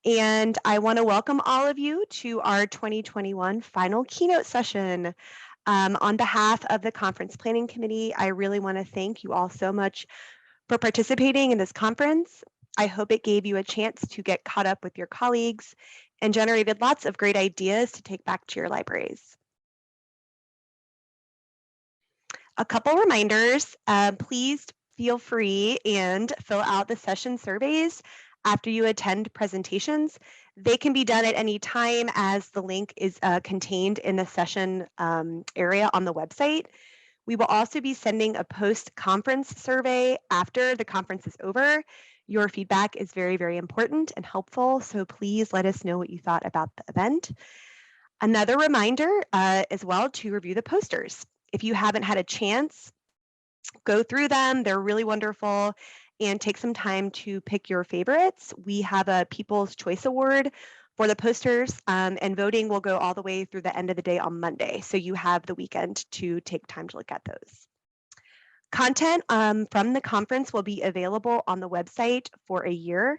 And I want to welcome all of you to our 2021 final keynote session. On behalf of the Conference Planning Committee, I really want to thank you all so much for participating in this conference. I hope it gave you a chance to get caught up with your colleagues and generated lots of great ideas to take back to your libraries. A couple reminders, please feel free and fill out the session surveys after you attend presentations. They can be done at any time as the link is contained in the session area on the website. We will also be sending a post-conference survey after the conference is over. Your feedback is very, very important and helpful, so please let us know what you thought about the event. Another reminder as well to review the posters. If you haven't had a chance, go through them. They're really wonderful, and take some time to pick your favorites. We have a People's Choice Award for the posters, and voting will go all the way through the end of the day on Monday. So you have the weekend to take time to look at those. Content from the conference will be available on the website for a year.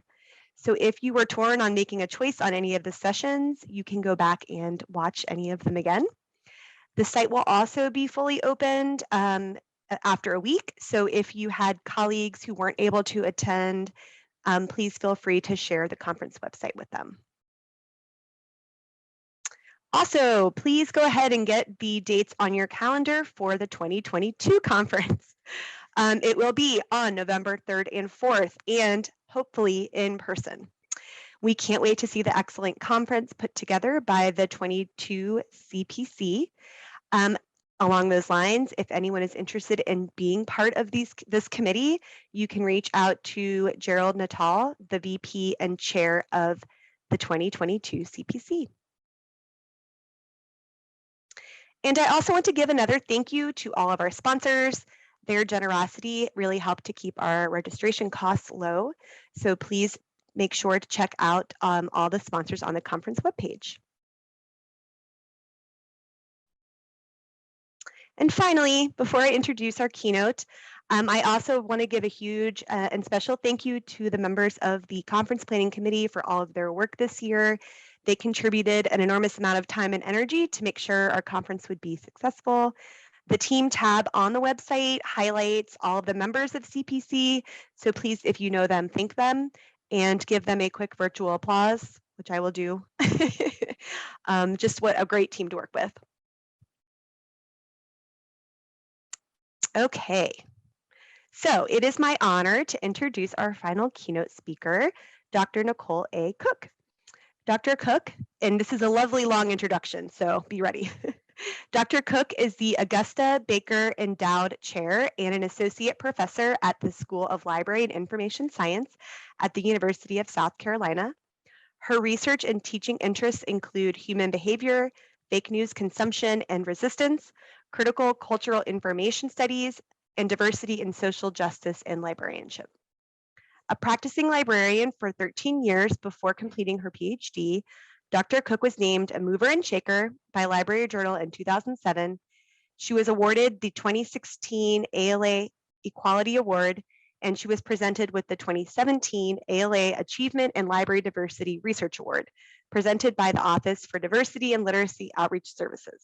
So if you were torn on making a choice on any of the sessions, you can go back and watch any of them again. The site will also be fully opened after a week. So if you had colleagues who weren't able to attend, please feel free to share the conference website with them. Also, please go ahead and get the dates on your calendar for the 2022 conference. It will be on November 3rd and 4th, and hopefully in person. We can't wait to see the excellent conference put together by the 22 CPC. Along those lines, if anyone is interested in being part of this committee, you can reach out to Gerald Natal, the VP and Chair of the 2022 CPC. And I also want to give another thank you to all of our sponsors. Their generosity really helped to keep our registration costs low. So please make sure to check out all the sponsors on the conference webpage. And finally, before I introduce our keynote, I also want to give a huge and special thank you to the members of the Conference Planning Committee for all of their work this year. They contributed an enormous amount of time and energy to make sure our conference would be successful. The team tab on the website highlights all of the members of CPC, so please, if you know them, thank them and give them a quick virtual applause, which I will do. Just what a great team to work with. Okay, so it is my honor to introduce our final keynote speaker, Dr. Nicole A. Cook. Dr. Cook, and this is a lovely long introduction, so be ready. Dr. Cook is the Augusta Baker Endowed Chair and an Associate Professor at the School of Library and Information Science at the University of South Carolina. Her research and teaching interests include human behavior, fake news consumption and resistance, critical cultural information studies, and diversity in social justice and librarianship. A practicing librarian for 13 years before completing her PhD, Dr. Cook was named a mover and shaker by Library Journal in 2007. She was awarded the 2016 ALA Equality Award, and she was presented with the 2017 ALA Achievement and Library Diversity Research Award, presented by the Office for Diversity and Literacy Outreach Services.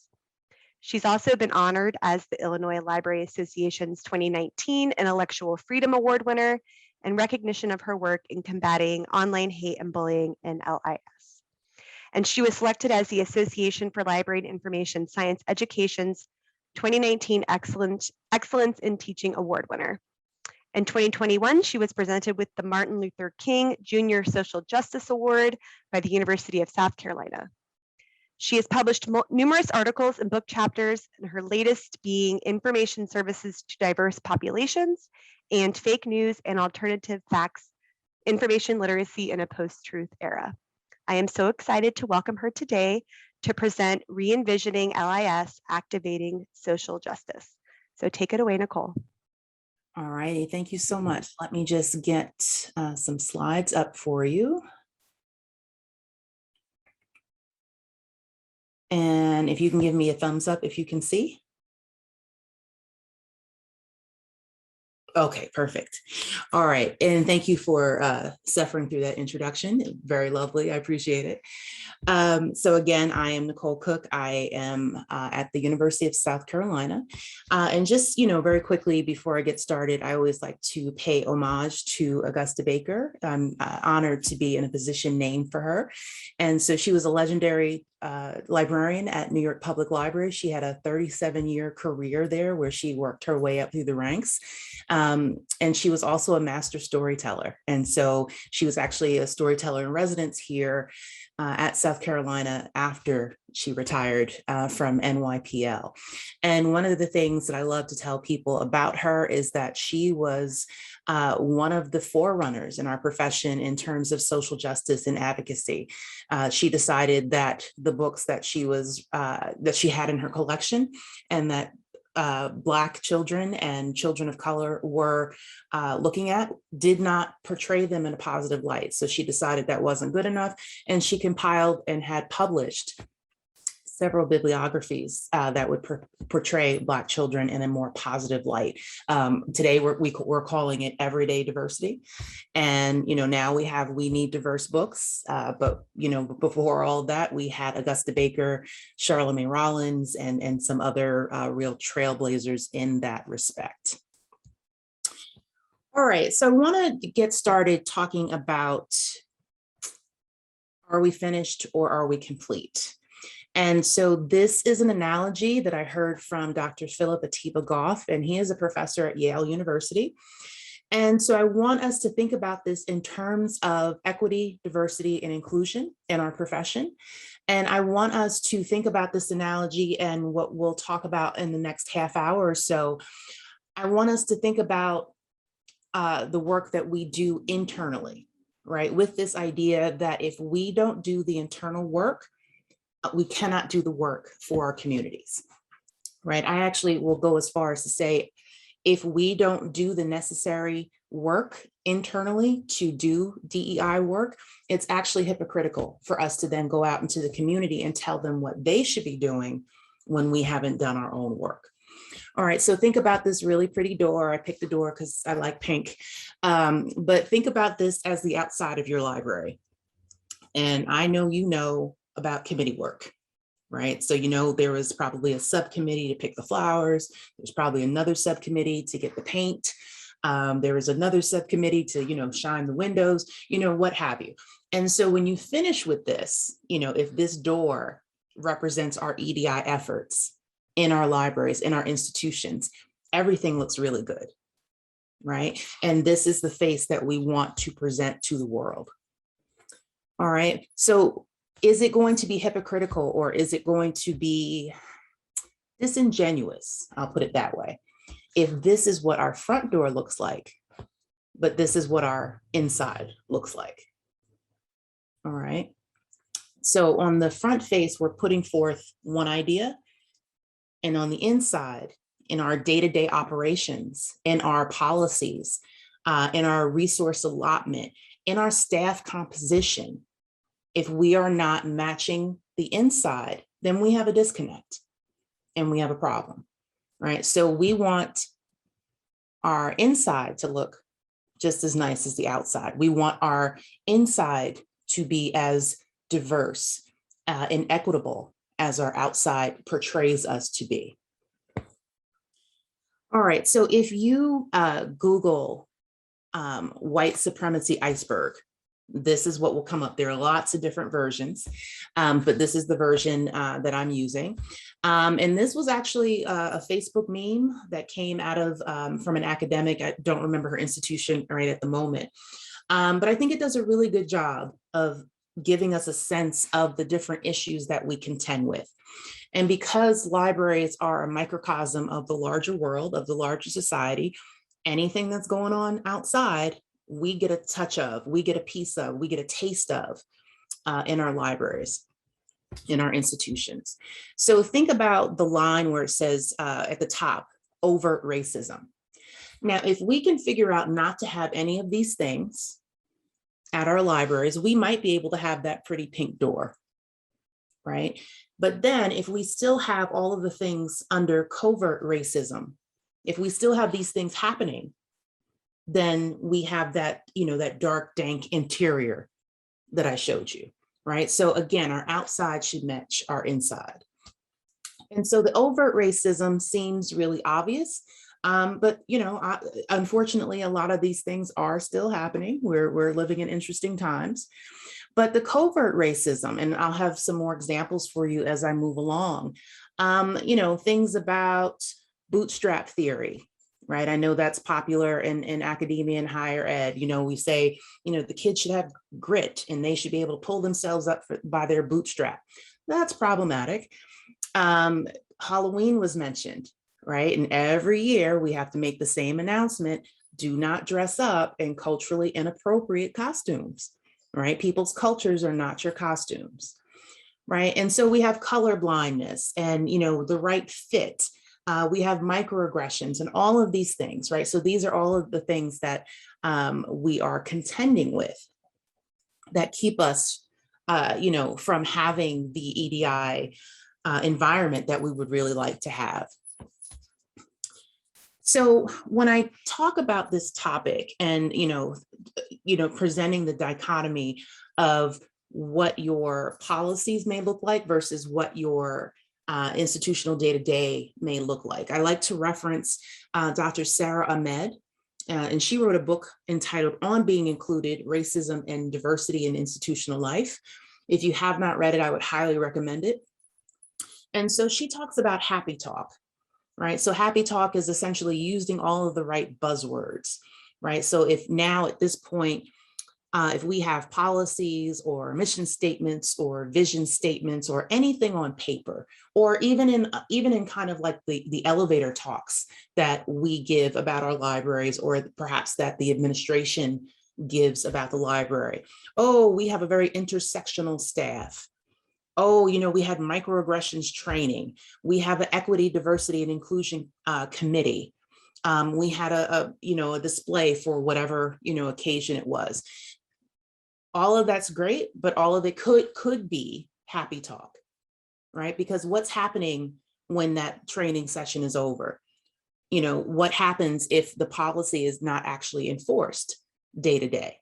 She's also been honored as the Illinois Library Association's 2019 Intellectual Freedom Award winner and recognition of her work in combating online hate and bullying in LIS. And she was selected as the Association for Library and Information Science Education's 2019 Excellence in Teaching Award winner. In 2021, she was presented with the Martin Luther King Jr. Social Justice Award by the University of South Carolina. She has published numerous articles and book chapters, and her latest being Information Services to Diverse Populations and Fake News and Alternative Facts, Information Literacy in a Post-Truth Era. I am so excited to welcome her today to present Re-envisioning LIS, Activating Social Justice. So take it away, Nicole. All righty, thank you so much. Let me just get some slides up for you. And if you can give me a thumbs up if you can see. Okay, perfect. All right. And thank you for suffering through that introduction. Very lovely. I appreciate it. So again, I am Nicole Cook. I am at the University of South Carolina. And just, very quickly before I get started, I always like to pay homage to Augusta Baker. I'm honored to be in a position named for her. And so she was a legendary librarian at New York Public Library. She had a 37-year career there where she worked her way up through the ranks. And she was also a master storyteller. And so she was actually a storyteller in residence here at South Carolina after she retired from NYPL. And one of the things that I love to tell people about her is that she was one of the forerunners in our profession in terms of social justice and advocacy. She decided that the books that she had in her collection and that Black children and children of color were looking at did not portray them in a positive light. So she decided that wasn't good enough, and she compiled and had published several bibliographies that would portray Black children in a more positive light. Today, we're calling it everyday diversity. And, now we need diverse books. But, before all of that, we had Augusta Baker, Charlemagne Rollins, and some other real trailblazers in that respect. All right, so I want to get started talking about, are we finished or are we complete? And so this is an analogy that I heard from Dr. Philip Atiba Goff, and he is a professor at Yale University. And so I want us to think about this in terms of equity, diversity, and inclusion in our profession. And I want us to think about this analogy and what we'll talk about in the next half hour or so. I want us to think about the work that we do internally, right? With this idea that if we don't do the internal work, we cannot do the work for our communities, right? I actually will go as far as to say, if we don't do the necessary work internally to do DEI work, it's actually hypocritical for us to then go out into the community and tell them what they should be doing when we haven't done our own work. All right, so think about this really pretty door. I picked the door because I like pink, but think about this as the outside of your library. And I know you know about committee work, right? So, there was probably a subcommittee to pick the flowers. There's probably another subcommittee to get the paint. There was another subcommittee to, shine the windows, what have you. And so when you finish with this, if this door represents our EDI efforts in our libraries, in our institutions, everything looks really good, right? And this is the face that we want to present to the world. All right, so is it going to be hypocritical or is it going to be disingenuous? I'll put it that way. If this is what our front door looks like, but this is what our inside looks like. All right. So on the front face, we're putting forth one idea. And on the inside, in our day-to-day operations, in our policies, in our resource allotment, in our staff composition, if we are not matching the inside, then we have a disconnect and we have a problem, right? So we want our inside to look just as nice as the outside. We want our inside to be as diverse and equitable as our outside portrays us to be. All right, so if you Google white supremacy iceberg, this is what will come up. There are lots of different versions, but this is the version that I'm using. And this was actually a Facebook meme that came out of from an academic. I don't remember her institution right at the moment, but I think it does a really good job of giving us a sense of the different issues that we contend with. And because libraries are a microcosm of the larger world, of the larger society, anything that's going on outside, we get a touch of, we get a piece of, we get a taste of in our libraries, in our institutions. So think about the line where it says at the top, overt racism. Now, if we can figure out not to have any of these things at our libraries, we might be able to have that pretty pink door, right? But then if we still have all of the things under covert racism, if we still have these things happening then we have that, that dark, dank interior that I showed you, right? So again, our outside should match our inside. And so the overt racism seems really obvious, but unfortunately, a lot of these things are still happening. We're living in interesting times. But the covert racism, and I'll have some more examples for you as I move along, things about Bootstrap Theory, right? I know that's popular in academia and higher ed. We say, the kids should have grit and they should be able to pull themselves up by their bootstrap. That's problematic. Halloween was mentioned, right? And every year we have to make the same announcement: do not dress up in culturally inappropriate costumes, right? People's cultures are not your costumes, right? And so we have color blindness and, the right fit. We have microaggressions and all of these things, right? So these are all of the things that we are contending with that keep us, from having the EDI environment that we would really like to have. So when I talk about this topic and, presenting the dichotomy of what your policies may look like versus what your institutional day-to-day may look like, I like to reference Dr. Sarah Ahmed, and she wrote a book entitled On Being Included: Racism and Diversity in Institutional Life. If you have not read it, I would highly recommend it. And so she talks about happy talk, right? So happy talk is essentially using all of the right buzzwords, right? So if now at this point, if we have policies or mission statements or vision statements or anything on paper, or even in kind of like the elevator talks that we give about our libraries, or perhaps that the administration gives about the library. Oh, we have a very intersectional staff. Oh, we had microaggressions training. We have an equity, diversity, and inclusion committee. We had a display for whatever, occasion it was. All of that's great, but all of it could be happy talk, right? Because what's happening when that training session is over? What happens if the policy is not actually enforced day to day?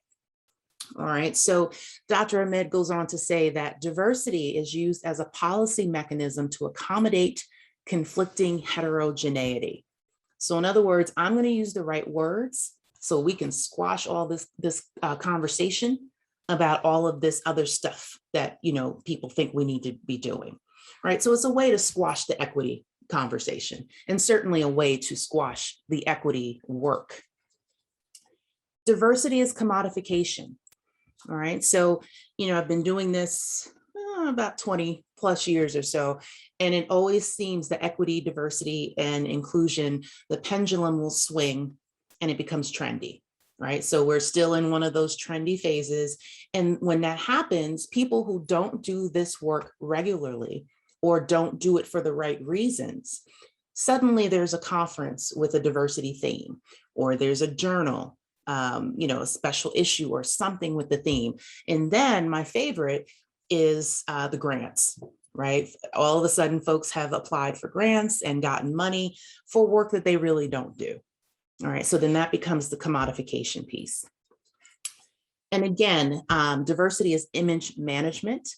All right, so Dr. Ahmed goes on to say that diversity is used as a policy mechanism to accommodate conflicting heterogeneity. So in other words, I'm going to use the right words so we can squash all this conversation about all of this other stuff that people think we need to be doing, right? So it's a way to squash the equity conversation, and certainly a way to squash the equity work. Diversity is commodification. All right, so, I've been doing this about 20 plus years or so, and it always seems that equity, diversity, and inclusion, the pendulum will swing and it becomes trendy, right? So we're still in one of those trendy phases. And when that happens, people who don't do this work regularly or don't do it for the right reasons, suddenly there's a conference with a diversity theme, or there's a journal, a special issue or something with the theme. And then my favorite is the grants, right? All of a sudden, folks have applied for grants and gotten money for work that they really don't do. All right, so then that becomes the commodification piece. And again, diversity is image management,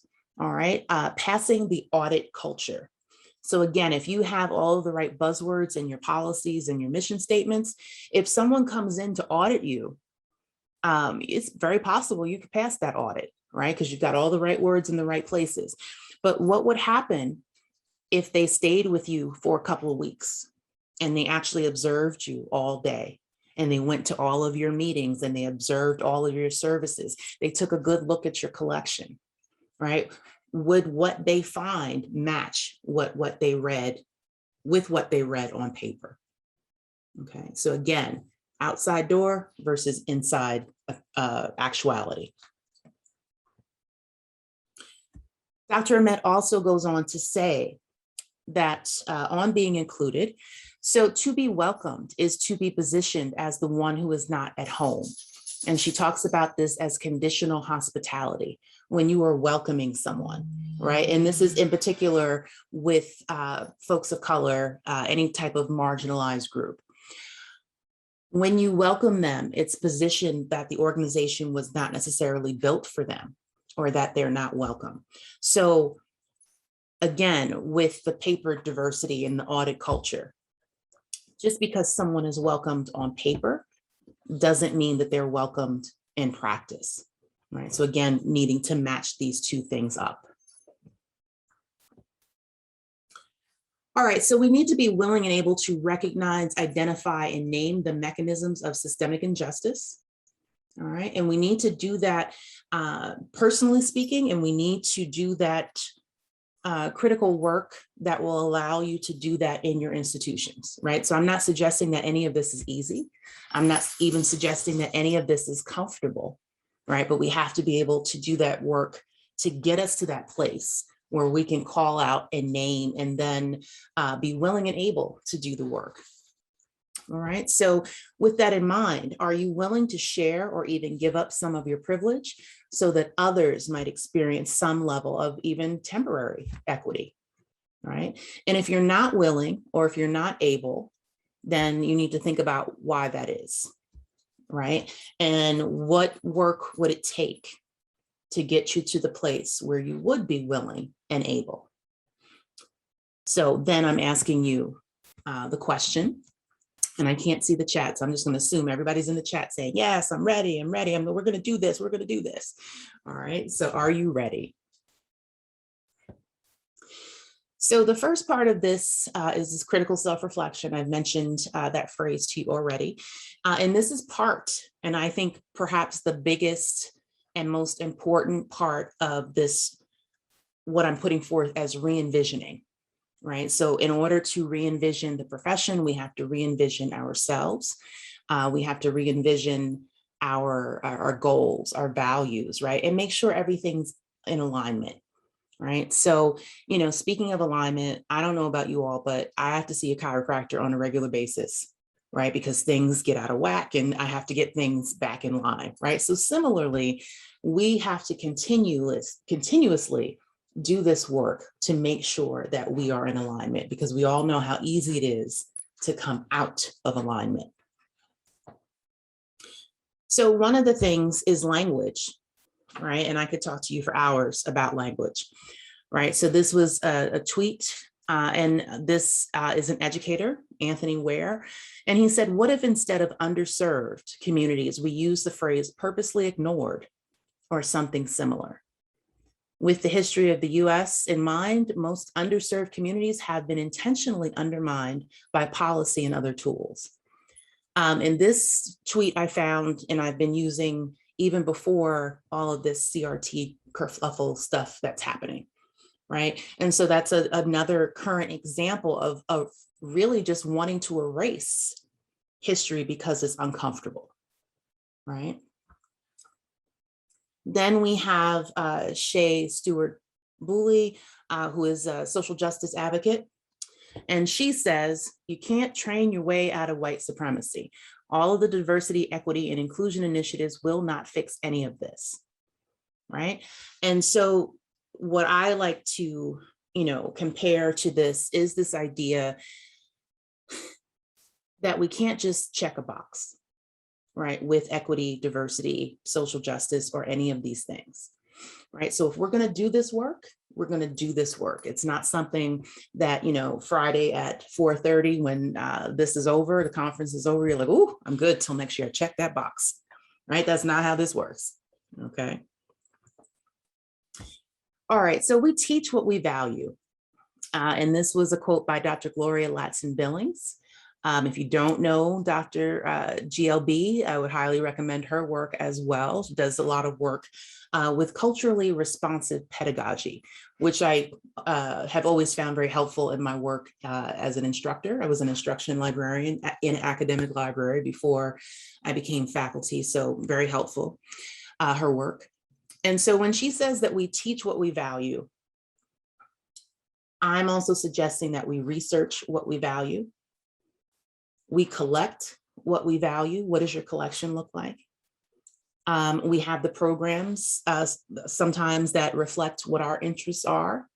all right? Passing the audit culture. So again, if you have all of the right buzzwords in your policies and your mission statements, if someone comes in to audit you, it's very possible you could pass that audit, right? Because you've got all the right words in the right places. But what would happen if they stayed with you for a couple of weeks and they actually observed you all day, and they went to all of your meetings and they observed all of your services? They took a good look at your collection, right? Would what they find match what they read with what they read on paper? Okay, so again, outside door versus inside actuality. Dr. Ahmed also goes on to say that on being included, so to be welcomed is to be positioned as the one who is not at home. And she talks about this as conditional hospitality, when you are welcoming someone, right? And this is in particular with folks of color, any type of marginalized group. When you welcome them, it's positioned that the organization was not necessarily built for them or that they're not welcome. So again, with the paper diversity in the audit culture, just because someone is welcomed on paper doesn't mean that they're welcomed in practice, right? So again, needing to match these two things up. All right, so we need to be willing and able to recognize, identify, and name the mechanisms of systemic injustice. All right, and we need to do that personally speaking, and we need to do that critical work that will allow you to do that in your institutions, right? So I'm not suggesting that any of this is easy. I'm not even suggesting that any of this is comfortable, right? But we have to be able to do that work to get us to that place where we can call out and name and then be willing and able to do the work. All right, so with that in mind, are you willing to share or even give up some of your privilege so that others might experience some level of even temporary equity, right? And if you're not willing or if you're not able, then you need to think about why that is, right? And what work would it take to get you to the place where you would be willing and able? So then I'm asking you the question, and I can't see the chat, so I'm just going to assume everybody's in the chat saying, yes, I'm ready, we're going to do this, we're going to do this. All right, so are you ready? So the first part of this is this critical self-reflection. I've mentioned that phrase to you already. And this is part, and I think perhaps the biggest and most important part of this, what I'm putting forth as re-envisioning. Right. So in order to re-envision the profession, we have to re-envision ourselves. We have to re-envision our goals, our values, right? And make sure everything's in alignment. Right. So, you know, speaking of alignment, I don't know about you all, but I have to see a chiropractor on a regular basis, right? Because things get out of whack and I have to get things back in line. Right. So similarly, we have to continuously do this work to make sure that we are in alignment, because we all know how easy it is to come out of alignment. So one of the things is language, right? And I could talk to you for hours about language, right? So this was a tweet, and this is an educator, Anthony Ware, and he said, what if instead of underserved communities, we use the phrase purposely ignored or something similar? With the history of the US in mind, most underserved communities have been intentionally undermined by policy and other tools. And this tweet I found, and I've been using even before all of this CRT kerfuffle stuff that's happening, right? And so that's another current example of really just wanting to erase history because it's uncomfortable, right? Then we have Shay Stewart Booley, who is a social justice advocate. And she says, you can't train your way out of white supremacy. All of the diversity, equity, and inclusion initiatives will not fix any of this, right? And so what I like to, compare to this is this idea that we can't just check a box, right, with equity, diversity, social justice, or any of these things, right? So if we're going to do this work, we're going to do this work. It's not something that, Friday at 4:30 when this is over, the conference is over, you're like, oh, I'm good till next year. Check that box, right? That's not how this works, okay? All right, so we teach what we value. And this was a quote by Dr. Gloria Ladson-Billings. If you don't know Dr. GLB, I would highly recommend her work as well. She does a lot of work with culturally responsive pedagogy, which I have always found very helpful in my work as an instructor. I was an instruction librarian in an academic library before I became faculty, so very helpful, her work. And so when she says that we teach what we value, I'm also suggesting that we research what we value. We collect what we value. What does your collection look like? We have the programs sometimes that reflect what our interests are.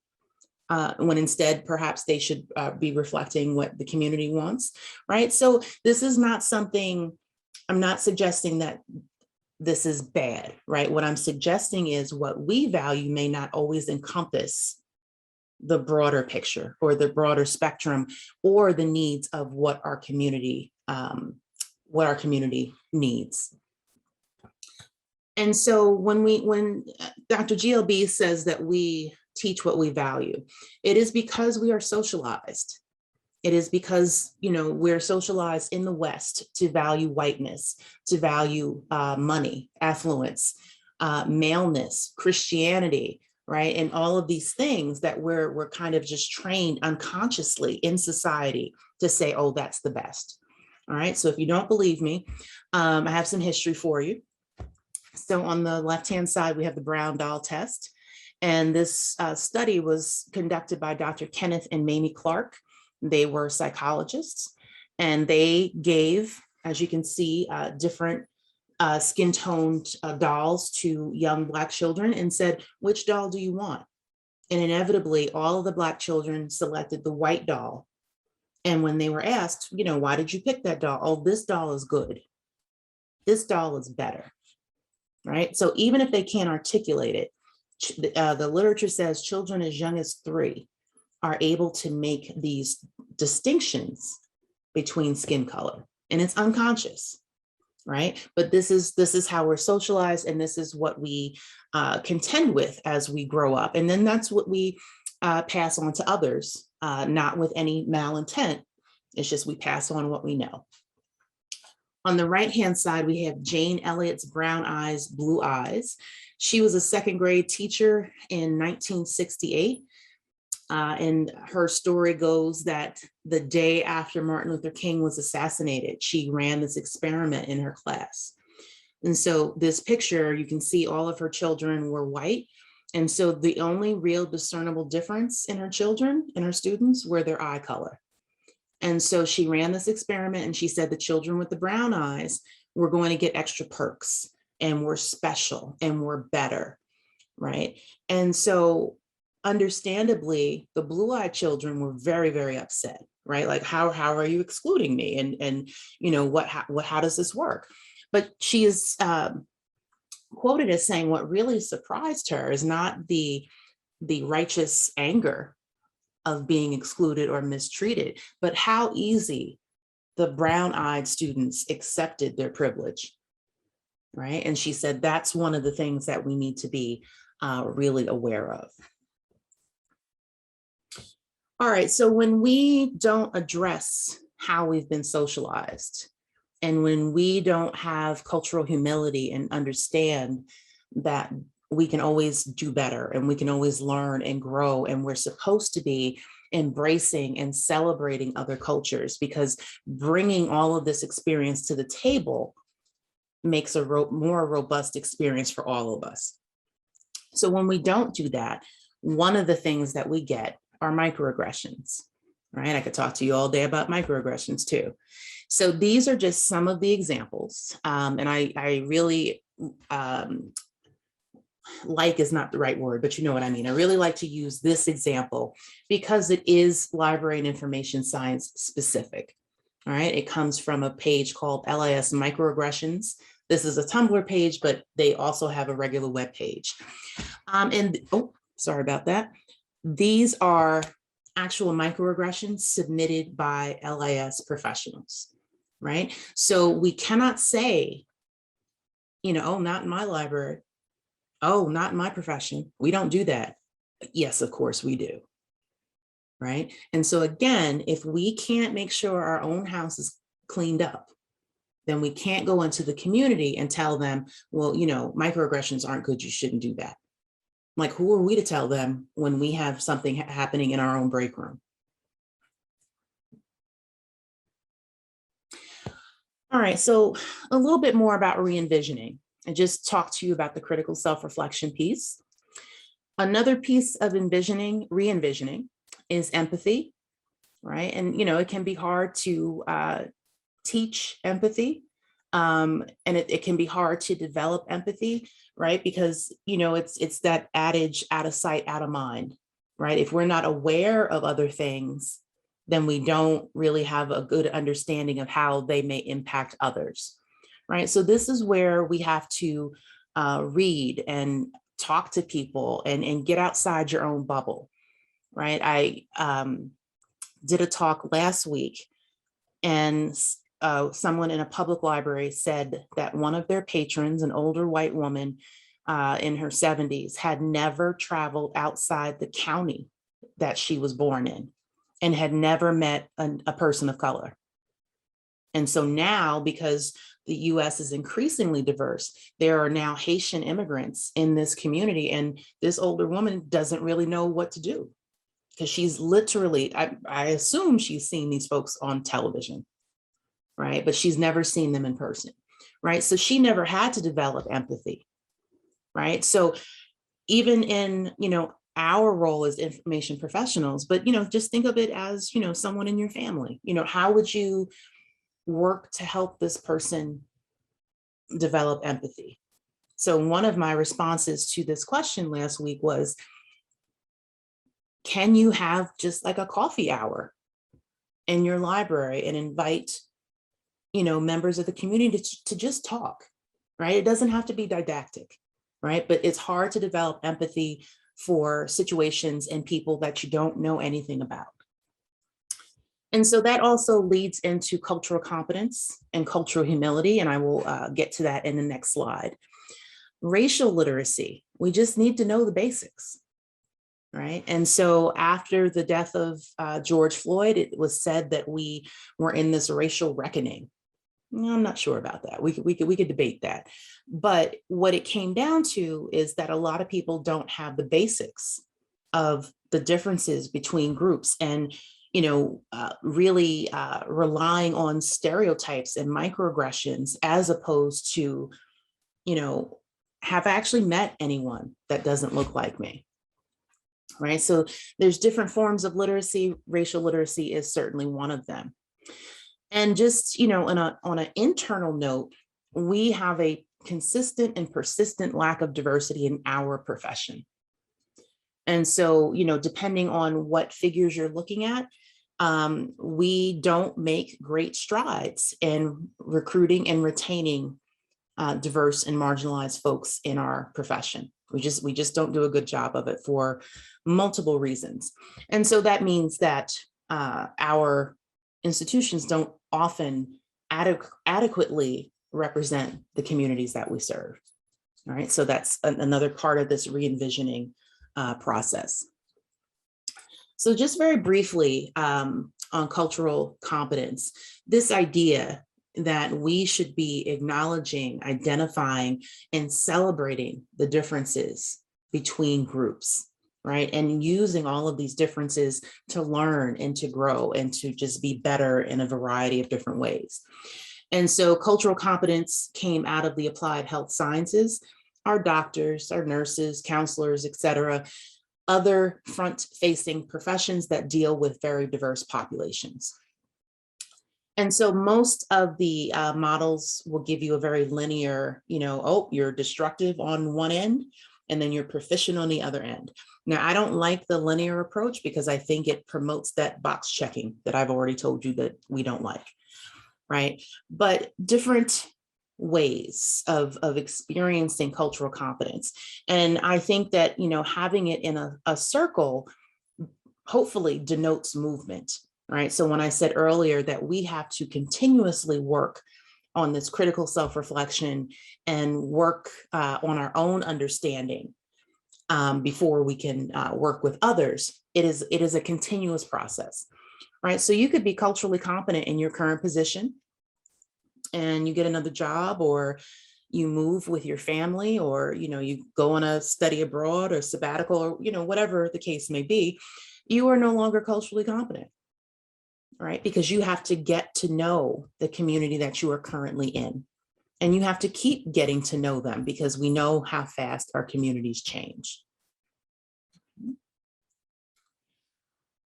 when instead perhaps they should be reflecting what the community wants, right? So this is not something, I'm not suggesting that this is bad, right? What I'm suggesting is what we value may not always encompass the broader picture or the broader spectrum or the needs of what our community needs. And so when Dr. GLB says that we teach what we value, it is because we are socialized. It is because, you know, we're socialized in the West to value whiteness, to value money, affluence, maleness, Christianity, right? And all of these things that we're kind of just trained unconsciously in society to say, oh, that's the best. All right, so if you don't believe me, I have some history for you. So on the left-hand side, we have the brown doll test. And this study was conducted by Dr. Kenneth and Mamie Clark. They were psychologists, and they gave, as you can see, different skin-toned dolls to young Black children and said, which doll do you want? And inevitably, all of the Black children selected the white doll. And when they were asked, you know, why did you pick that doll? Oh, this doll is good. This doll is better, right? So even if they can't articulate it, the literature says children as young as 3 are able to make these distinctions between skin color, and it's unconscious, right? But this is how we're socialized, and this is what we contend with as we grow up, and then that's what we pass on to others, not with any malintent. It's just we pass on what we know. On the right-hand side, we have Jane Elliott's Brown Eyes, Blue Eyes. She was a 2nd grade teacher in 1968. And her story goes that the day after Martin Luther King was assassinated, she ran this experiment in her class. And so this picture, you can see all of her children were white. And so the only real discernible difference in her children and her students were their eye color. And so she ran this experiment, and she said the children with the brown eyes were going to get extra perks and were special and were better, right? And so understandably, the blue-eyed children were very, very upset, right? Like, how are you excluding me? And you know, how does this work? But she is quoted as saying what really surprised her is not the righteous anger of being excluded or mistreated, but how easy the brown-eyed students accepted their privilege, right? And she said that's one of the things that we need to be really aware of. All right, so when we don't address how we've been socialized, and when we don't have cultural humility and understand that we can always do better and we can always learn and grow, and we're supposed to be embracing and celebrating other cultures, because bringing all of this experience to the table makes a more robust experience for all of us. So when we don't do that, one of the things that we get are microaggressions, right? I could talk to you all day about microaggressions too. So these are just some of the examples. And I really, like is not the right word, but you know what I mean. I really like to use this example because it is library and information science specific. All right, it comes from a page called LIS Microaggressions. This is a Tumblr page, but they also have a regular web page. Sorry about that. These are actual microaggressions submitted by LIS professionals, right? So we cannot say, you know, oh, not in my library. Oh, not in my profession. We don't do that. Yes, of course we do, right? And so again, if we can't make sure our own house is cleaned up, then we can't go into the community and tell them, well, you know, microaggressions aren't good. You shouldn't do that. Like, who are we to tell them when we have something happening in our own break room? All right, so a little bit more about re-envisioning. I just talked to you about the critical self-reflection piece. Another piece of re-envisioning is empathy, right? And, you know, it can be hard to teach empathy, and it can be hard to develop empathy, right? Because, you know, it's that adage, out of sight, out of mind, right? If we're not aware of other things, then we don't really have a good understanding of how they may impact others, right? So this is where we have to read and talk to people and get outside your own bubble, right? I did a talk last week, and someone in a public library said that one of their patrons, an older white woman in her 70s, had never traveled outside the county that she was born in and had never met a person of color. And so now, because the US is increasingly diverse, there are now Haitian immigrants in this community, and this older woman doesn't really know what to do, because she's literally, I assume she's seen these folks on television, right? But she's never seen them in person, right? So she never had to develop empathy, right? So even in, our role as information professionals, but, just think of it as, someone in your family, how would you work to help this person develop empathy? So one of my responses to this question last week was, can you have just like a coffee hour in your library and invite, members of the community to just talk, right? It doesn't have to be didactic, right? But it's hard to develop empathy for situations and people that you don't know anything about. And so that also leads into cultural competence and cultural humility, and I will get to that in the next slide. Racial literacy, we just need to know the basics, right? And so after the death of George Floyd, it was said that we were in this racial reckoning. I'm not sure about that. We could debate that. But what it came down to is that a lot of people don't have the basics of the differences between groups, and really relying on stereotypes and microaggressions, as opposed to, have I actually met anyone that doesn't look like me, right? So there's different forms of literacy. Racial literacy is certainly one of them. And just, on an internal note, we have a consistent and persistent lack of diversity in our profession. And so, depending on what figures you're looking at, we don't make great strides in recruiting and retaining diverse and marginalized folks in our profession. We just don't do a good job of it for multiple reasons. And so that means that our institutions don't often adequately represent the communities that we serve. All right, so that's another part of this re-envisioning process. So just very briefly on cultural competence, this idea that we should be acknowledging, identifying, and celebrating the differences between groups, right? And using all of these differences to learn and to grow and to just be better in a variety of different ways. And so cultural competence came out of the applied health sciences. Our doctors, our nurses, counselors, et cetera, other front-facing professions that deal with very diverse populations. And so most of the models will give you a very linear, oh, you're destructive on one end, and then you're proficient on the other end. Now, I don't like the linear approach because I think it promotes that box checking that I've already told you that we don't like, right? But different ways of experiencing cultural competence. And I think that, having it in a circle hopefully denotes movement, right? So when I said earlier that we have to continuously work on this critical self-reflection and work on our own understanding before we can work with others, it is a continuous process, right? So you could be culturally competent in your current position, and you get another job, or you move with your family, or you go on a study abroad or sabbatical, or whatever the case may be, you are no longer culturally competent, right? Because you have to get to know the community that you are currently in, and you have to keep getting to know them, because we know how fast our communities change.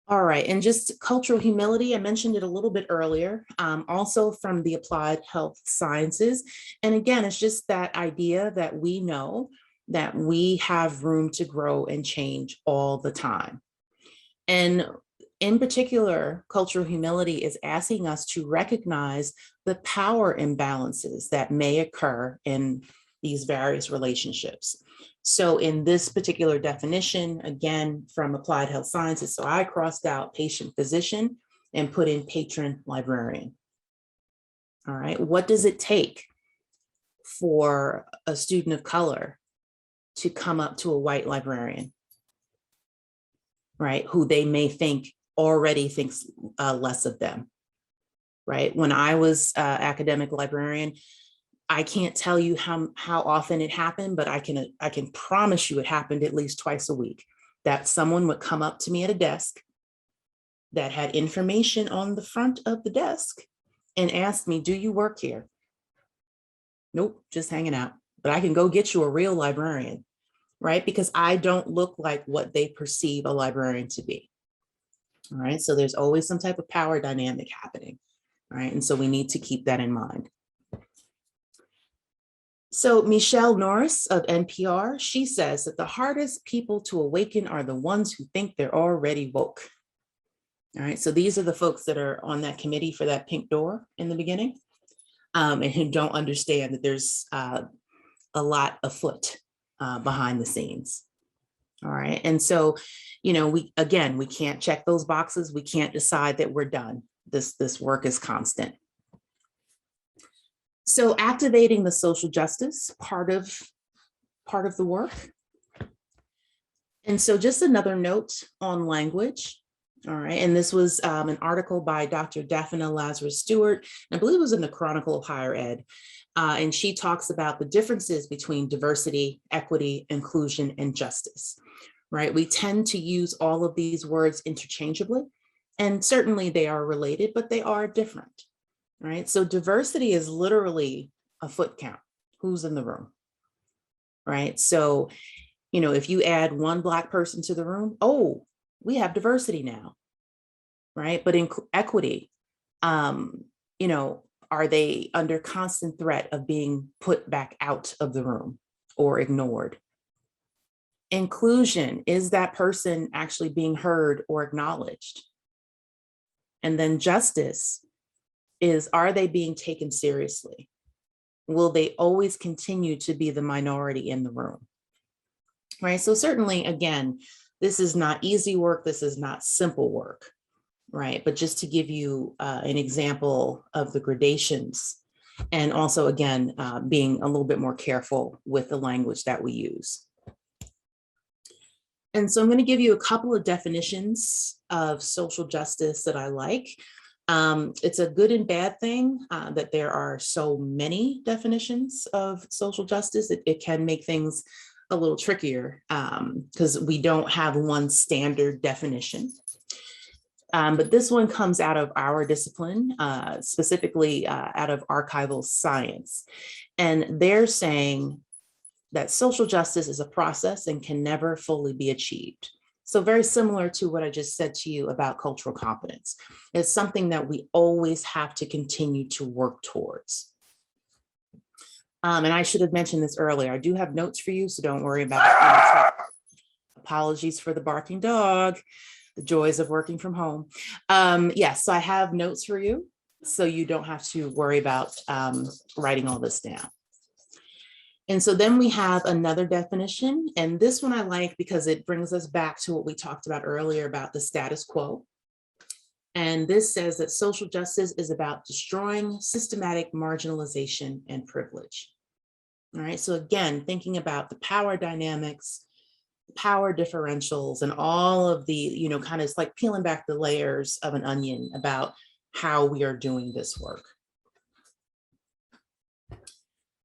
All right, and just cultural humility, I mentioned it a little bit earlier, also from the applied health sciences. And again, it's just that idea that we know that we have room to grow and change all the time, And in particular, cultural humility is asking us to recognize the power imbalances that may occur in these various relationships. So in this particular definition, again, from Applied Health Sciences, so I crossed out patient physician and put in patron librarian. All right, what does it take for a student of color to come up to a white librarian, right, who they may think already thinks less of them, right? When I was academic librarian, I can't tell you how often it happened, but I can promise you it happened at least twice a week, that someone would come up to me at a desk that had information on the front of the desk and ask me, do you work here? Nope, just hanging out. But I can go get you a real librarian, right? Because I don't look like what they perceive a librarian to be. All right, so there's always some type of power dynamic happening, right? And so we need to keep that in mind. So Michelle Norris of NPR, she says that the hardest people to awaken are the ones who think they're already woke. All right, so these are the folks that are on that committee for that pink door in the beginning, and who don't understand that there's a lot afoot behind the scenes. All right, and so, you know, we can't check those boxes. We can't decide that we're done. This work is constant. So activating the social justice part of the work. And so just another note on language. All right, and this was an article by Dr. Daphne Lazarus-Stewart, I believe it was in the Chronicle of Higher Ed. And she talks about the differences between diversity, equity, inclusion, and justice, right? We tend to use all of these words interchangeably, and certainly they are related, but they are different, right? So diversity is literally a foot count. Who's in the room, right? So, you know, if you add one Black person to the room, oh, we have diversity now, right? But in equity, you know, are they under constant threat of being put back out of the room or ignored? Inclusion, is that person actually being heard or acknowledged? And then justice is, are they being taken seriously? Will they always continue to be the minority in the room? Right, so certainly, again, this is not easy work, this is not simple work, right? But just to give you an example of the gradations, and also, again, being a little bit more careful with the language that we use. And so I'm going to give you a couple of definitions of social justice that I like. It's a good and bad thing that there are so many definitions of social justice. It can make things a little trickier because we don't have one standard definition. But this one comes out of our discipline, specifically out of archival science. And they're saying that social justice is a process and can never fully be achieved. So very similar to what I just said to you about cultural competence. It's something that we always have to continue to work towards. And I should have mentioned this earlier. I do have notes for you, so don't worry about it. Apologies for the barking dog, the joys of working from home. Yes, so I have notes for you, so you don't have to worry about writing all this down. And so then we have another definition, and this one I like because it brings us back to what we talked about earlier about the status quo. And this says that social justice is about destroying systematic marginalization and privilege. All right, so again, thinking about the power dynamics, power differentials, and all of the, you know, kind of it's like peeling back the layers of an onion about how we are doing this work.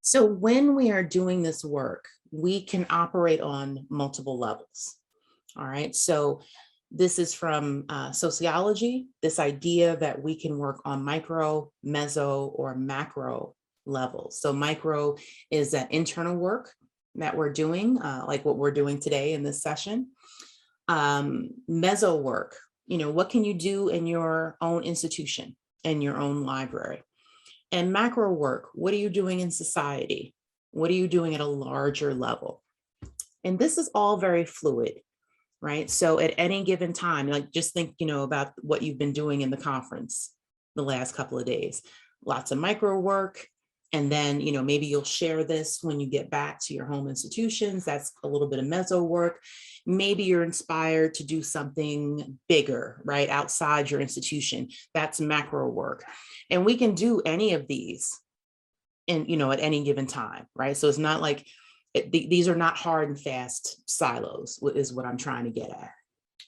So when we are doing this work, we can operate on multiple levels. All right, so this is from sociology, this idea that we can work on micro, meso, or macro levels. So micro is that internal work that we're doing, like what we're doing today in this session. Meso work, you know, what can you do in your own institution, in your own library? And macro work, what are you doing in society? What are you doing at a larger level? And this is all very fluid. right? So at any given time, like just think, about what you've been doing in the conference the last couple of days, lots of micro work. And then, maybe you'll share this when you get back to your home institutions. That's a little bit of meso work. Maybe you're inspired to do something bigger, right? Outside your institution. That's macro work. And we can do any of these at any given time, right? So it's not like these are not hard and fast silos, is what I'm trying to get at.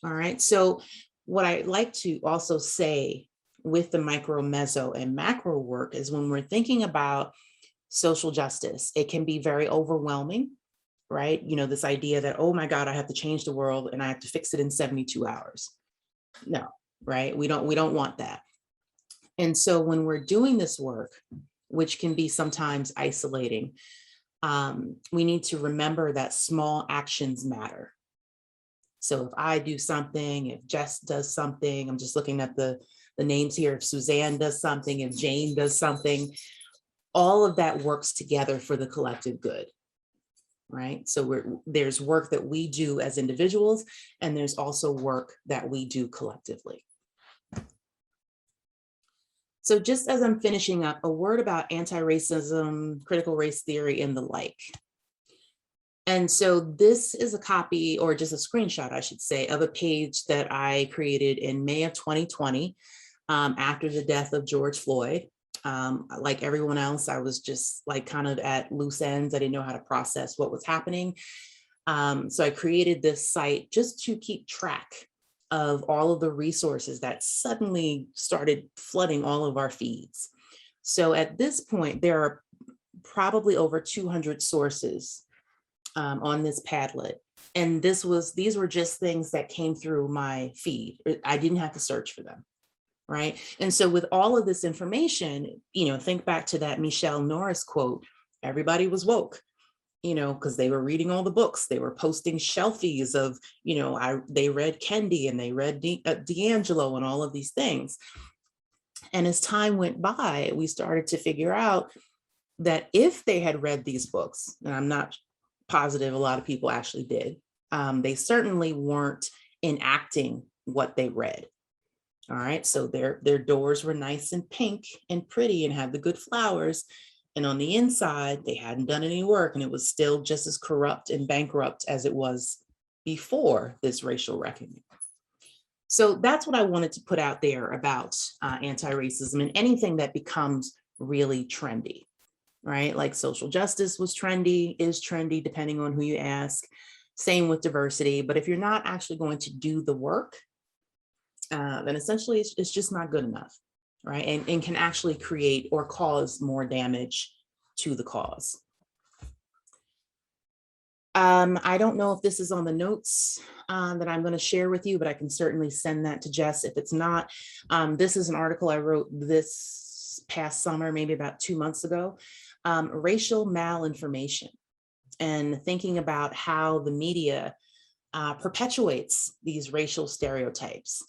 All right. So what I like to also say with the micro, meso, and macro work is when we're thinking about social justice, it can be very overwhelming, right? This idea that, oh my God, I have to change the world and I have to fix it in 72 hours. No, right? We don't want that. And so when we're doing this work, which can be sometimes isolating, we need to remember that small actions matter. So if I do something, if Jess does something, I'm just looking at the names here, if Suzanne does something, if Jane does something, all of that works together for the collective good, right? So there's work that we do as individuals, and there's also work that we do collectively. So just as I'm finishing up, a word about anti-racism, critical race theory, and the like. And so this is a copy, or just a screenshot, I should say, of a page that I created in May of 2020, after the death of George Floyd. Like everyone else, I was just like kind of at loose ends. I didn't know how to process what was happening. So I created this site just to keep track of all of the resources that suddenly started flooding all of our feeds. So at this point, there are probably over 200 sources on this Padlet. And these were just things that came through my feed. I didn't have to search for them, right? And so with all of this information, think back to that Michelle Norris quote, everybody was woke, because they were reading all the books. They were posting shelfies of, they read Kendi and they read D'Angelo and all of these things. And as time went by, we started to figure out that if they had read these books, and I'm not positive a lot of people actually did, they certainly weren't enacting what they read. All right, so their doors were nice and pink and pretty and had the good flowers. And on the inside, they hadn't done any work, and it was still just as corrupt and bankrupt as it was before this racial reckoning. So that's what I wanted to put out there about anti-racism and anything that becomes really trendy, right? Like social justice was trendy, is trendy, depending on who you ask. Same with diversity. But if you're not actually going to do the work, then essentially it's just not good enough, right? And can actually create or cause more damage to the cause. I don't know if this is on the notes that I'm going to share with you, but I can certainly send that to Jess if it's not. This is an article I wrote this past summer, maybe about 2 months ago, racial malinformation, and thinking about how the media perpetuates these racial stereotypes.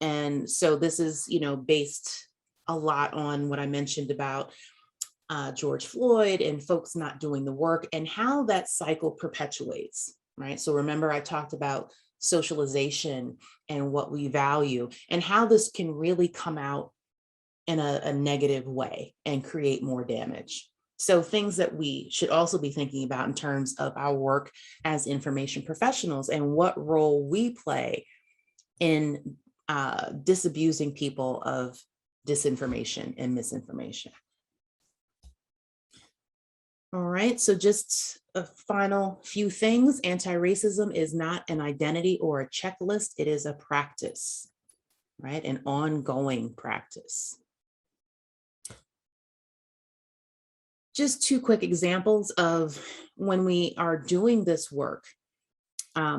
And so this is, based a lot on what I mentioned about George Floyd and folks not doing the work and how that cycle perpetuates, right? So remember, I talked about socialization and what we value and how this can really come out in a negative way and create more damage. So things that we should also be thinking about in terms of our work as information professionals and what role we play in disabusing people of disinformation and misinformation. All right, so just a final few things. Anti-racism is not an identity or a checklist. It is a practice, right? An ongoing practice. Just 2 quick examples of when we are doing this work,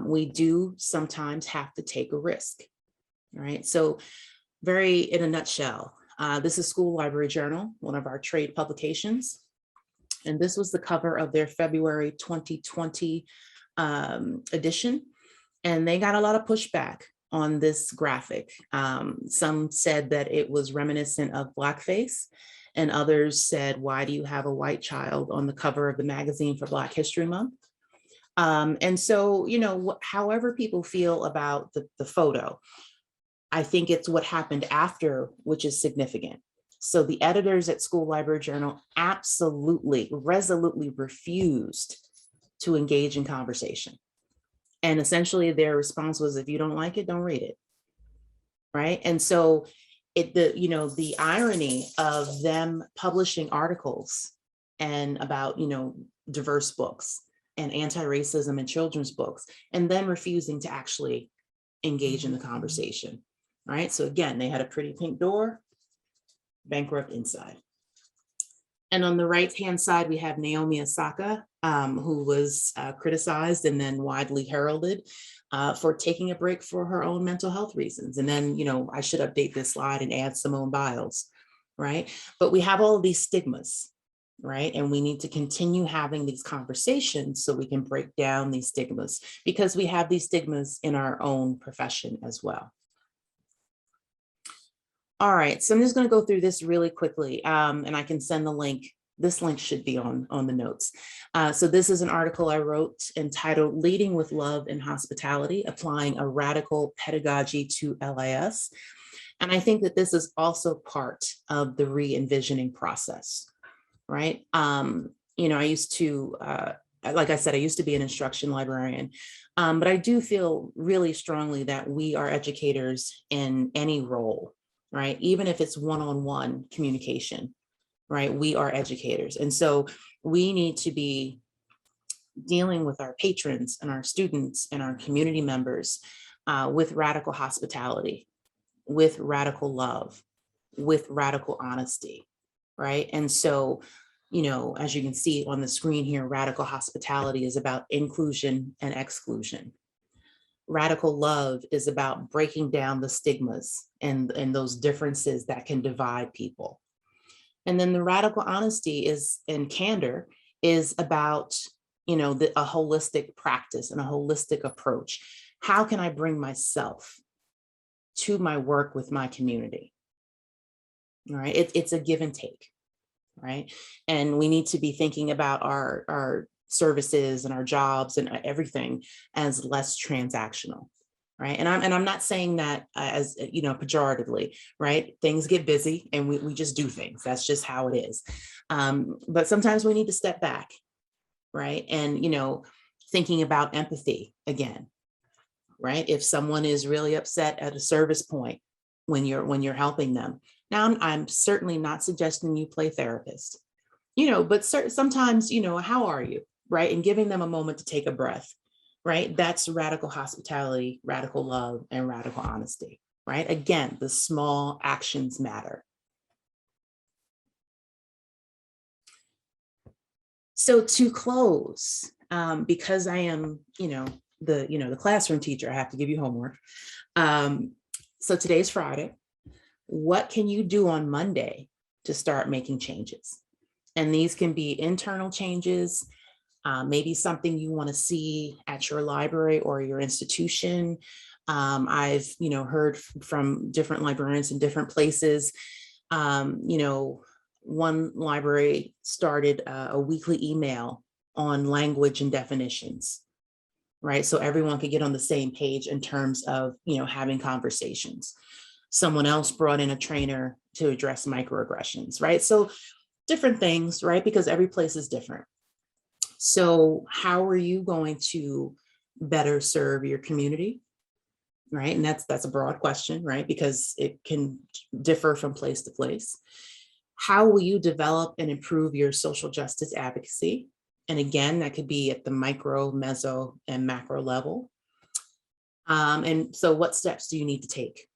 we do sometimes have to take a risk. All right, so very in a nutshell, this is School Library Journal, one of our trade publications. And this was the cover of their February 2020 edition. And they got a lot of pushback on this graphic. Some said that it was reminiscent of blackface, and others said, why do you have a white child on the cover of the magazine for Black History Month? And so, however people feel about the photo, I think it's what happened after, which is significant. So the editors at School Library Journal absolutely, resolutely refused to engage in conversation. And essentially their response was, if you don't like it, don't read it. Right. And so the irony of them publishing articles and about, diverse books and anti-racism in children's books, and then refusing to actually engage in the conversation. Right. So again, they had a pretty pink door, bankrupt inside. And on the right-hand side, we have Naomi Osaka, who was criticized and then widely heralded for taking a break for her own mental health reasons. And then, I should update this slide and add Simone Biles, right? But we have all of these stigmas, right? And we need to continue having these conversations so we can break down these stigmas, because we have these stigmas in our own profession as well. All right, so I'm just going to go through this really quickly, and I can send the link. This link should be on the notes. So this is an article I wrote entitled "Leading with Love and Hospitality, Applying a Radical Pedagogy to LIS." And I think that this is also part of the re-envisioning process, right? I used to, like I said, I used to be an instruction librarian, but I do feel really strongly that we are educators in any role, right? Even if it's one-on-one communication, right? We are educators. And so we need to be dealing with our patrons and our students and our community members with radical hospitality, with radical love, with radical honesty, right? And so, as you can see on the screen here, radical hospitality is about inclusion and exclusion. Radical love is about breaking down the stigmas and those differences that can divide people. And then the radical honesty and candor is about, a holistic practice and a holistic approach. How can I bring myself to my work with my community? All right, it's a give and take, right? And we need to be thinking about our services and our jobs and everything as less transactional, right? And I'm not saying that as pejoratively, right? Things get busy and we just do things. That's just how it is. But sometimes we need to step back, right? And thinking about empathy again, right? If someone is really upset at a service point when you're helping them. Now, I'm certainly not suggesting you play therapist, but sometimes, how are you, right? And giving them a moment to take a breath, right? That's radical hospitality, radical love, and radical honesty, right? Again, the small actions matter. So to close, because I am, the classroom teacher, I have to give you homework. So today's Friday. What can you do on Monday to start making changes? And these can be internal changes, maybe something you want to see at your library or your institution. I've, heard from different librarians in different places. One library started a weekly email on language and definitions, right? So everyone could get on the same page in terms of, having conversations. Someone else brought in a trainer to address microaggressions, right? So different things, right? Because every place is different. So how are you going to better serve your community, right? And that's a broad question, right? Because it can differ from place to place. How will you develop and improve your social justice advocacy? And again, that could be at the micro, meso, and macro level. And so what steps do you need to take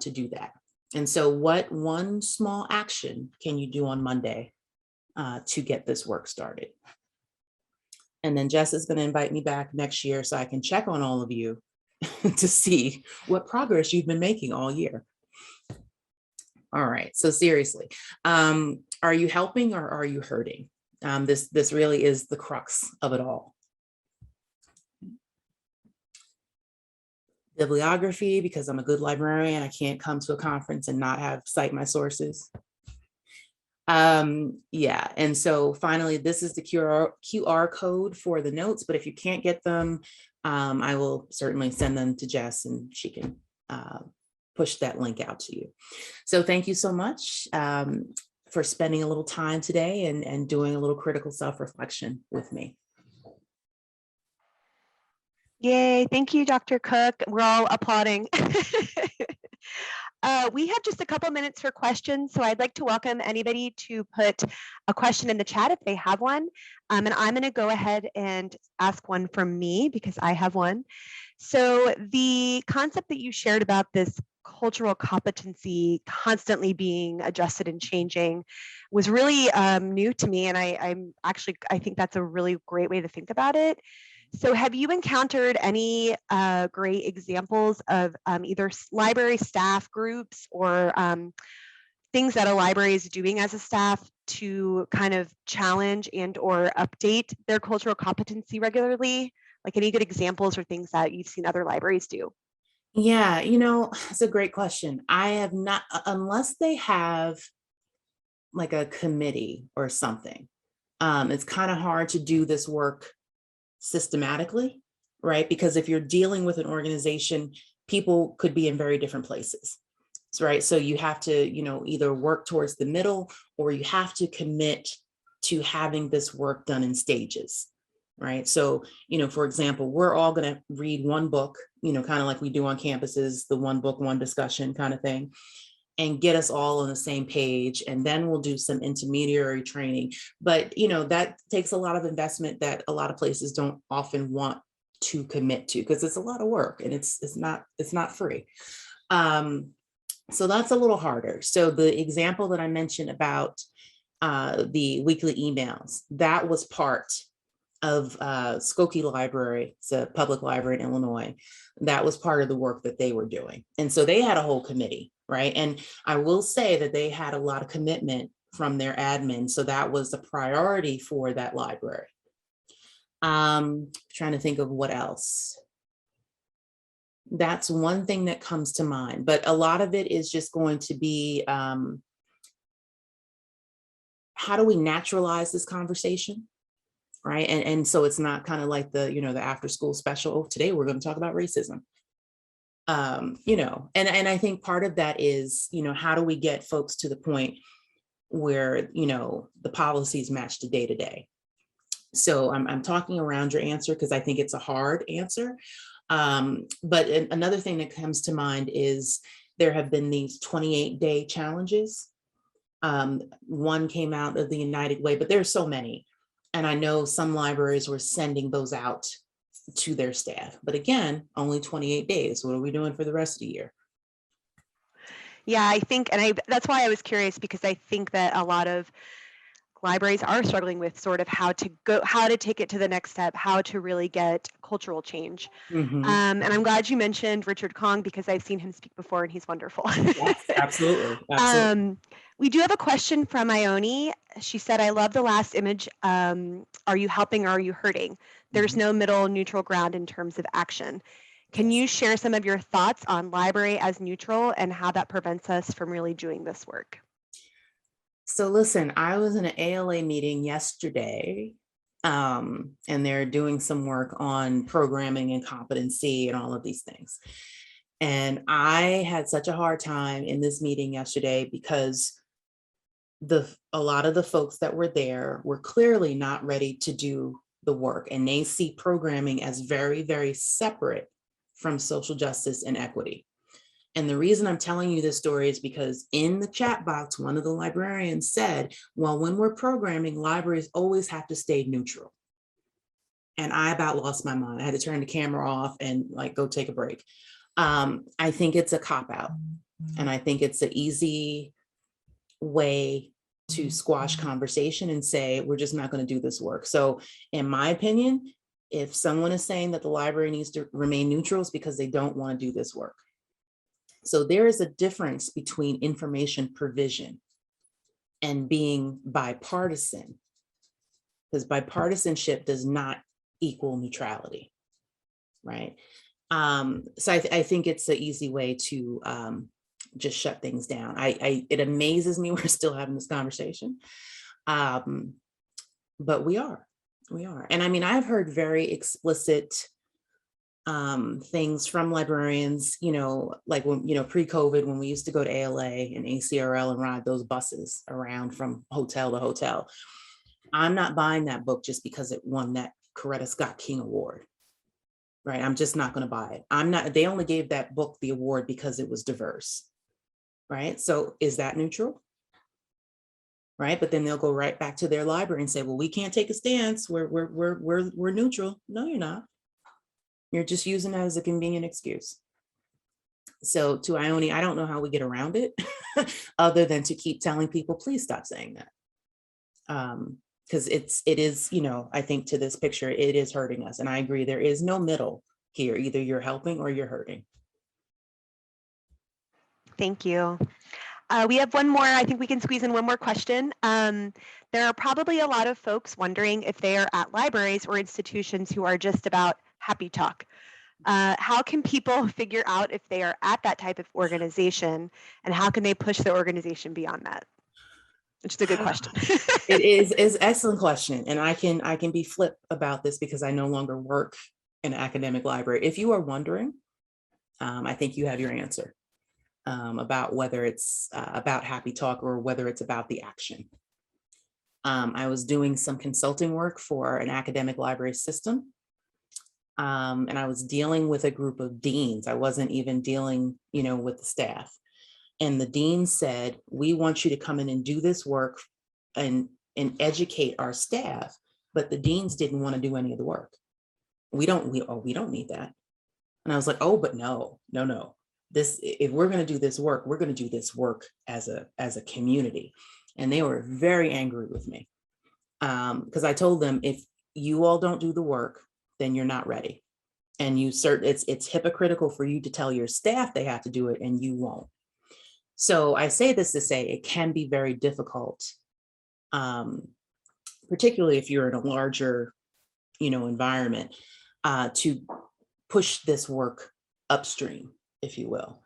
to do that? And so what one small action can you do on Monday to get this work started? And then Jess is going to invite me back next year so I can check on all of you to see what progress you've been making all year. All right, so seriously, are you helping or are you hurting? This really is the crux of it all. Bibliography, because I'm a good librarian, I can't come to a conference and not cite my sources. Yeah, and so finally, this is the QR code for the notes, but if you can't get them, I will certainly send them to Jess and she can push that link out to you. So thank you so much for spending a little time today and doing a little critical self-reflection with me. Yay, thank you, Dr. Cook. We're all applauding. We have just a couple minutes for questions, so I'd like to welcome anybody to put a question in the chat if they have one. And I'm going to go ahead and ask one from me because I have one. So the concept that you shared about this cultural competency constantly being adjusted and changing was really new to me, and I think that's a really great way to think about it. So have you encountered any great examples of either library staff groups or things that a library is doing as a staff to kind of challenge and or update their cultural competency regularly? Like any good examples or things that you've seen other libraries do? Yeah, it's a great question. I have not, unless they have like a committee or something, it's kind of hard to do this work systematically, right? Because if you're dealing with an organization, people could be in very different places, right? So you have to, either work towards the middle or you have to commit to having this work done in stages, right? So, for example, we're all going to read one book, kind of like we do on campuses, the one book, one discussion kind of thing, and get us all on the same page. And then we'll do some intermediary training. But, that takes a lot of investment that a lot of places don't often want to commit to because it's a lot of work and it's not free. So that's a little harder. So the example that I mentioned about the weekly emails, that was part of Skokie Library. It's a public library in Illinois. That was part of the work that they were doing. And so they had a whole committee, right? And I will say that they had a lot of commitment from their admin. So that was a priority for that library. Trying to think of what else. That's one thing that comes to mind, but a lot of it is just going to be, how do we naturalize this conversation? Right. And so it's not kind of like the after school special. Oh, today we're going to talk about racism. And I think part of that is, how do we get folks to the point where, the policies match the day to day? So I'm talking around your answer because I think it's a hard answer. But another thing that comes to mind is there have been these 28-day challenges. One came out of the United Way, but there's so many. And I know some libraries were sending those out to their staff. But again, only 28 days. What are we doing for the rest of the year? Yeah, I think, that's why I was curious, because I think that a lot of libraries are struggling with sort of how to take it to the next step, how to really get cultural change. Mm-hmm. And I'm glad you mentioned Richard Kong because I've seen him speak before and he's wonderful. Yes, absolutely. Absolutely. We do have a question from Ione. She said, I love the last image. Are you helping or are you hurting? There's no middle neutral ground in terms of action. Can you share some of your thoughts on library as neutral and how that prevents us from really doing this work? So listen, I was in an ALA meeting yesterday, and they're doing some work on programming and competency and all of these things. And I had such a hard time in this meeting yesterday because a lot of the folks that were there were clearly not ready to do the work, and they see programming as very, very separate from social justice and equity. And the reason I'm telling you this story is because in the chat box, one of the librarians said, well, when we're programming, libraries always have to stay neutral. And I about lost my mind. I had to turn the camera off and go take a break. I think it's a cop-out. And I think it's an easy way to squash conversation and say, we're just not going to do this work. So in my opinion, if someone is saying that the library needs to remain neutral, it's because they don't want to do this work. So there is a difference between information provision and being bipartisan, because bipartisanship does not equal neutrality, right? So I think it's an easy way to just shut things down. It amazes me we're still having this conversation. But we are. And I mean, I've heard very explicit things from librarians, like when, pre-COVID, when we used to go to ALA and ACRL and ride those buses around from hotel to hotel. I'm not buying that book just because it won that Coretta Scott King Award, right? I'm just not going to buy it. They only gave that book the award because it was diverse, right? So is that neutral? Right, but then they'll go right back to their library and say, well, we can't take a stance. We're neutral. No, you're not. You're just using it as a convenient excuse. So to Ione, I don't know how we get around it other than to keep telling people, please stop saying that. Because it is, I think to this picture, it is hurting us. And I agree, there is no middle here. Either you're helping or you're hurting. Thank you. We have one more. I think we can squeeze in one more question. There are probably a lot of folks wondering if they are at libraries or institutions who are just about happy talk. How can people figure out if they are at that type of organization, and how can they push their organization beyond that? Which is a good question. It is an excellent question. And I can be flip about this because I no longer work in an academic library. If you are wondering, I think you have your answer. About whether it's about happy talk or whether it's about the action. I was doing some consulting work for an academic library system. And I was dealing with a group of deans. I wasn't even dealing, with the staff. And the dean said, we want you to come in and do this work and educate our staff. But the deans didn't want to do any of the work. We don't need that. And I was like, oh, but no. If we're going to do this work, we're going to do this work as a community. And they were very angry with me because I told them, if you all don't do the work, then you're not ready. And it's hypocritical for you to tell your staff they have to do it and you won't. So I say this to say it can be very difficult, particularly if you're in a larger, environment, to push this work upstream, if you will.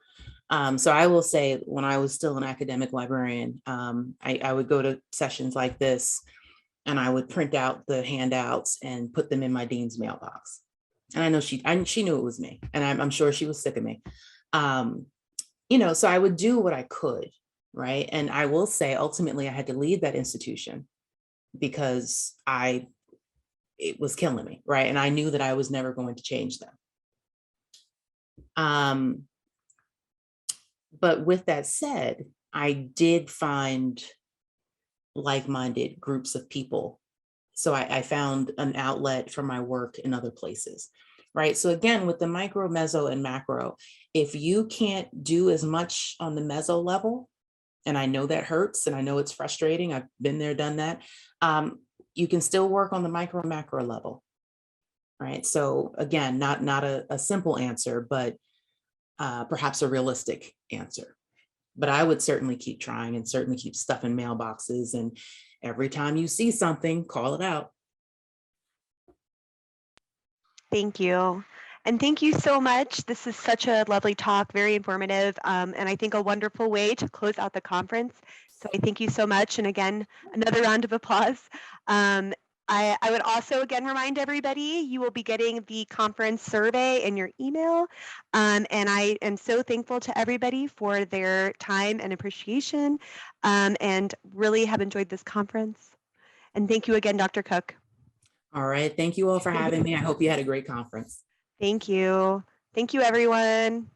So I will say, when I was still an academic librarian, I would go to sessions like this and I would print out the handouts and put them in my dean's mailbox. And I know she knew it was me, and I'm sure she was sick of me. So I would do what I could, right? And I will say, ultimately, I had to leave that institution because it was killing me, right? And I knew that I was never going to change them. But with that said, I did find like-minded groups of people. So I found an outlet for my work in other places, right? So again, with the micro, meso, and macro, if you can't do as much on the meso level, and I know that hurts, and I know it's frustrating, I've been there, done that, you can still work on the micro, macro level, right? So again, not a simple answer, but perhaps a realistic answer. But I would certainly keep trying and certainly keep stuffing mailboxes. And every time you see something, call it out. Thank you. And thank you so much. This is such a lovely talk, very informative, and I think a wonderful way to close out the conference. So I thank you so much. And again, another round of applause. I would also again remind everybody, you will be getting the conference survey in your email. And I am so thankful to everybody for their time and appreciation, and really have enjoyed this conference. And thank you again, Dr. Cook. All right. Thank you all for having me. I hope you had a great conference. Thank you. Thank you, everyone.